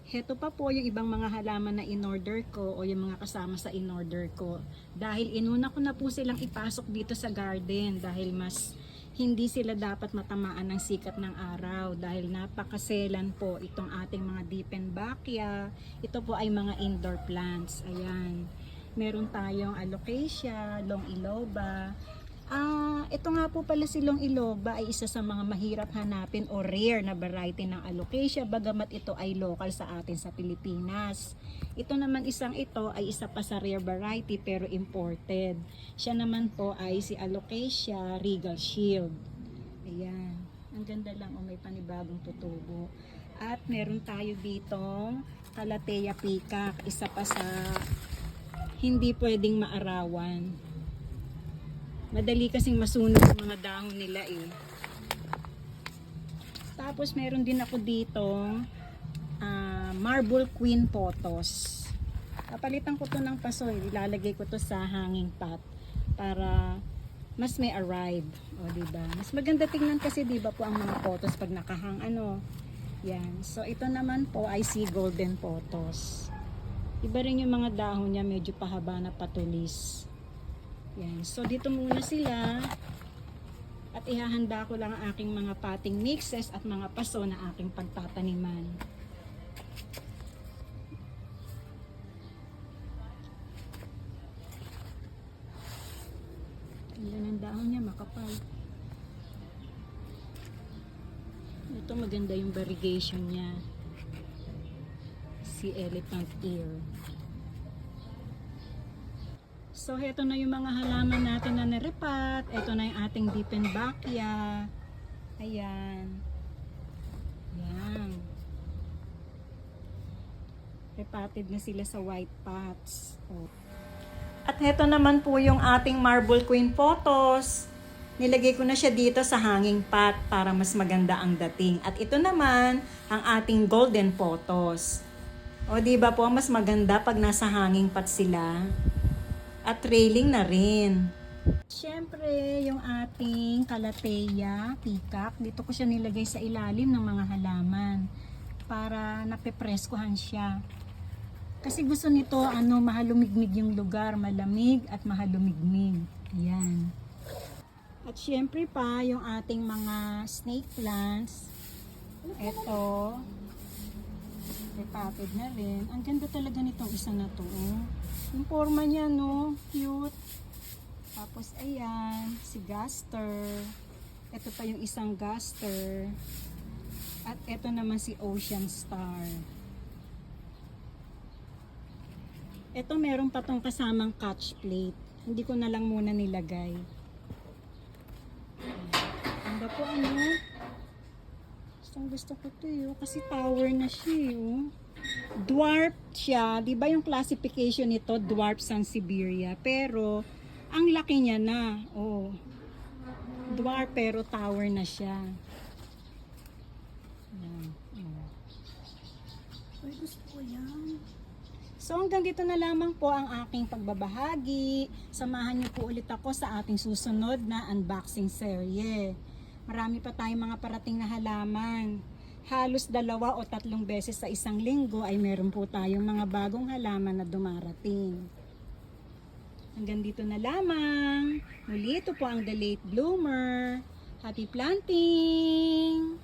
Heto pa po yung ibang mga halaman na in-order ko o yung mga kasama sa in-order ko. Dahil inuna ko na po silang ipasok dito sa garden dahil mas hindi sila dapat matamaan ng sikat ng araw dahil napakaselan po itong ating mga Dieffenbachia. Ito po ay mga indoor plants. Ayan. Meron tayong Alocasia, Long Iloba. Ito nga po pala si Long Iloba ay isa sa mga mahirap hanapin o rare na variety ng Alocasia bagamat ito ay local sa atin sa Pilipinas. Ito naman ito ay isa pa sa rare variety pero imported. Siya naman po ay si Alocasia Regal Shield. Ayan. Ang ganda lang o may panibagong tutubo. At meron tayo ditong Calathea Peacock, isa pa sa hindi pwedeng maarawan. Madali kasing masunog yung mga dahon nila eh. Tapos meron din ako dito Marble Queen Pothos. Papalitan ko to ng pasoy. Ilalagay ko to sa hanging pot para mas may arrive. O diba? Mas maganda tingnan kasi diba po ang mga pothos pag nakahang ano. Yan. So ito naman po ay Sea Golden Pothos. Iba rin yung mga dahon niya, medyo pahaba na patulis. Yan. So dito muna sila at ihahanda ko lang ang aking mga potting mixes at mga paso na aking pagtataniman. Yan ang dahon niya, makapal. Ito maganda yung variegation niya. Si Elephant Ear. So, heto na yung mga halaman natin na naripat. Ito na yung ating Dieffenbachia. Ayan. Ayan. Repotted na sila sa white pots. Oh. At heto naman po yung ating Marble Queen Pothos. Nilagay ko na siya dito sa hanging pot para mas maganda ang dating. At ito naman ang ating Golden Pothos. O, diba po, mas maganda pag nasa hanging pot sila. At trailing na rin. Siyempre, yung ating Calathea Peacock, dito ko siya nilagay sa ilalim ng mga halaman para napepreskuhan siya. Kasi gusto nito, mahalumigmig yung lugar, malamig at mahalumigmig. Ayan. At siyempre pa, yung ating mga snake plants, eto, repotted na rin. Ang ganda talaga nitong isa na to. Yung forma niya, no? Cute. Tapos, ayan, si Gaster. Ito pa yung isang Gaster. At ito naman si Ocean Star. Ito meron pa tong kasamang catch plate. Hindi ko na lang muna nilagay. Ganda po gusto ko to kasi tower na siya Dwarf siya, di ba yung classification nito, dwarf Sansevieria, pero ang laki niya na. Dwarf pero tower na siya. Ay, gusto ko yan. So hanggang dito na lamang po ang aking pagbabahagi. Samahan niyo po ulit ako sa ating susunod na unboxing serye. Marami pa tayong mga parating na halaman. Halos 2 o 3 beses sa isang linggo ay meron po tayong mga bagong halaman na dumarating. Hanggang dito na lamang. Muli ito po ang The Late Bloomer. Happy planting!